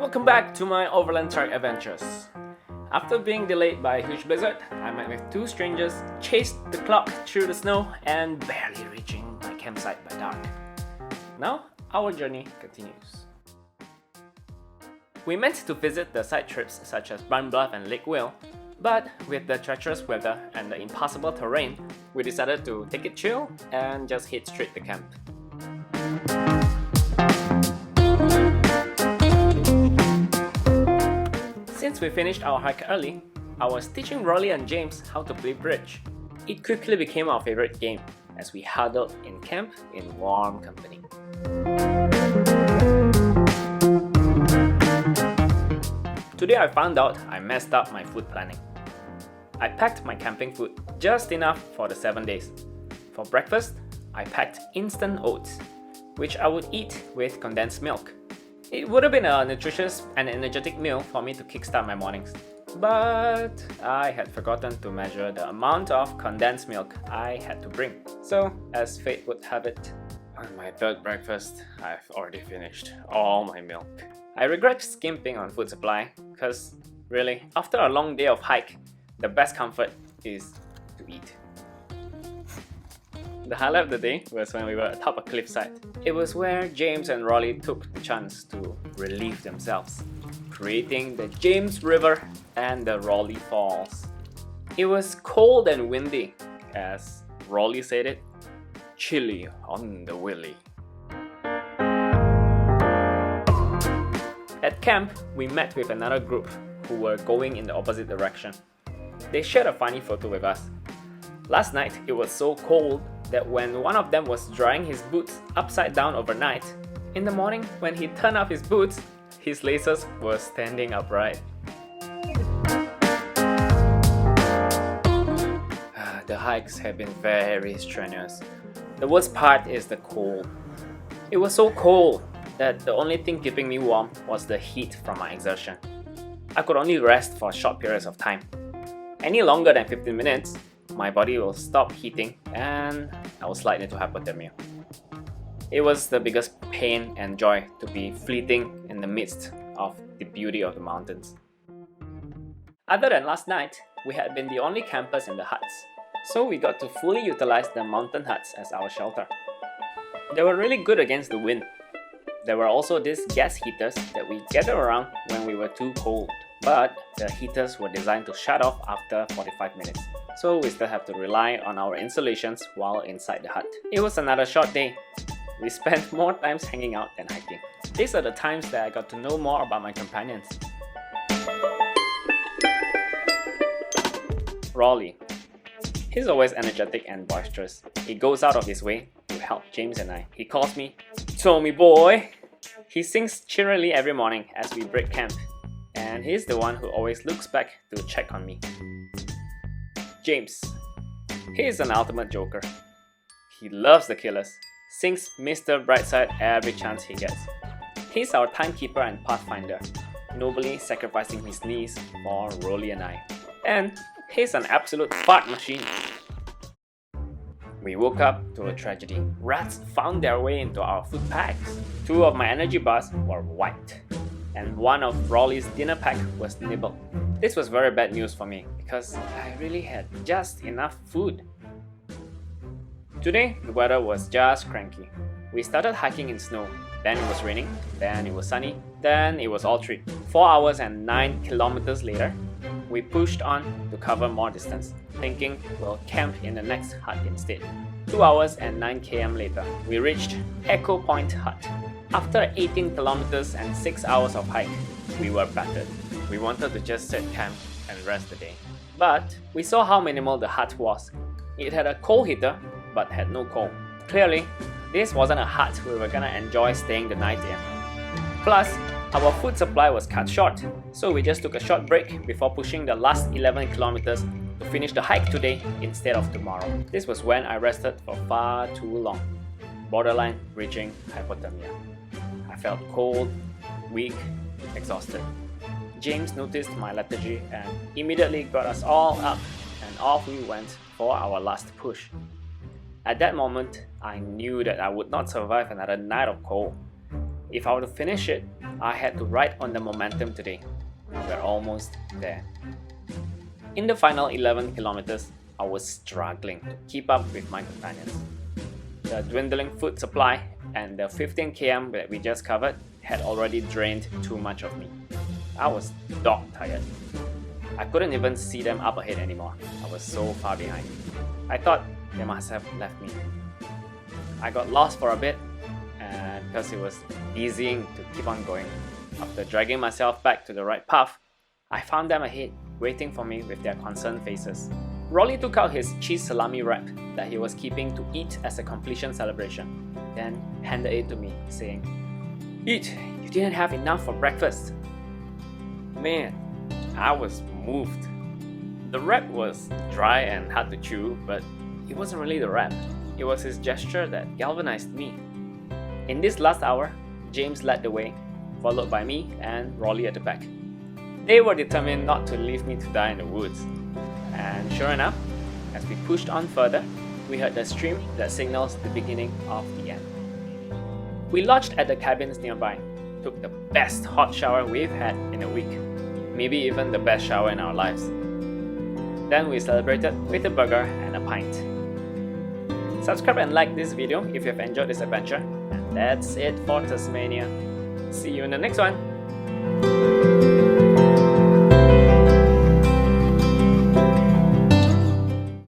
Welcome back to my Overland Track adventures. After being delayed by a huge blizzard, I met with two strangers, chased the clock through the snow, and barely reaching my campsite by dark. Now, our journey continues. We meant to visit the side trips such as Brun Bluff and Lake Whale, but with the treacherous weather and the impassable terrain, we decided to take it chill and just head straight to camp. Since we finished our hike early, I was teaching Rolly and James how to play bridge. It quickly became our favorite game as we huddled in camp in warm company. Today I found out I messed up my food planning. I packed my camping food just enough for the 7 days. For breakfast, I packed instant oats, which I would eat with condensed milk. It would have been a nutritious and energetic meal for me to kickstart my mornings, but I had forgotten to measure the amount of condensed milk I had to bring. So, as fate would have it, on my third breakfast, I've already finished all my milk. I regret skimping on food supply, because really, after a long day of hike, the best comfort is to eat. The highlight of the day was when we were atop a cliffside. It was where James and Rolly took the chance to relieve themselves, creating the James River and the Rolly Falls. It was cold and windy, as Rolly said it, chilly on the willy. At camp, we met with another group who were going in the opposite direction. They shared a funny photo with us. Last night, it was so cold that when one of them was drying his boots upside down overnight, in the morning when he turned up his boots, his laces were standing upright. The hikes have been very strenuous. The worst part is the cold. It was so cold that the only thing keeping me warm was the heat from my exertion. I could only rest for short periods of time. Any longer than 15 minutes, my body will stop heating and I will slide into hypothermia. It was the biggest pain and joy to be fleeting in the midst of the beauty of the mountains. Other than last night, we had been the only campers in the huts, so we got to fully utilize the mountain huts as our shelter. They were really good against the wind. There were also these gas heaters that we gathered around when we were too cold, but the heaters were designed to shut off after 45 minutes. So we still have to rely on our insulations while inside the hut. It was another short day. We spent more times hanging out than hiking. These are the times that I got to know more about my companions. Rolly. He's always energetic and boisterous. He goes out of his way to help James and I. He calls me Tommy boy. He sings cheerily every morning as we break camp, and he's the one who always looks back to check on me. James. He is an ultimate joker. He loves the killers, sings Mr. Brightside every chance he gets. He's our timekeeper and pathfinder, nobly sacrificing his knees for Rolly and I. And he's an absolute fart machine. We woke up to a tragedy. Rats found their way into our food packs. 2 of my energy bars were wiped, and 1 of Rolly's dinner pack was nibbled. This was very bad news for me because I really had just enough food. Today, the weather was just cranky. We started hiking in snow, then it was raining, then it was sunny, then it was all 3. 4 hours and 9 kilometers later, we pushed on to cover more distance, thinking we'll camp in the next hut instead. 2 hours and 9 km later, we reached Echo Point Hut. After 18 kilometers and 6 hours of hike, we were battered. We wanted to just set camp and rest the day. But we saw how minimal the hut was. It had a coal heater, but had no coal. Clearly, this wasn't a hut we were gonna enjoy staying the night in. Plus, our food supply was cut short, so we just took a short break before pushing the last 11 kilometers to finish the hike today instead of tomorrow. This was when I rested for far too long, borderline reaching hypothermia. I felt cold, weak, exhausted. James noticed my lethargy and immediately got us all up and off we went for our last push. At that moment, I knew that I would not survive another night of cold. If I were to finish it, I had to ride on the momentum today. We're almost there. In the final 11 kilometers, I was struggling to keep up with my companions. The dwindling food supply and the 15 km that we just covered had already drained too much of me. I was dog tired. I couldn't even see them up ahead anymore. I was so far behind. I thought they must have left me. I got lost for a bit, and because it was dizzying to keep on going. After dragging myself back to the right path, I found them ahead, waiting for me with their concerned faces. Rolly took out his cheese salami wrap that he was keeping to eat as a completion celebration, then handed it to me, saying, "Eat, you didn't have enough for breakfast." Man, I was moved. The wrap was dry and hard to chew, but it wasn't really the wrap. It was his gesture that galvanized me. In this last hour, James led the way, followed by me and Rolly at the back. They were determined not to leave me to die in the woods. And sure enough, as we pushed on further, we heard the stream that signals the beginning of the end. We lodged at the cabins nearby, took the best hot shower we've had in a week, maybe even the best shower in our lives. Then we celebrated with a burger and a pint. Subscribe and like this video if you have enjoyed this adventure, and that's it for Tasmania. See you in the next one!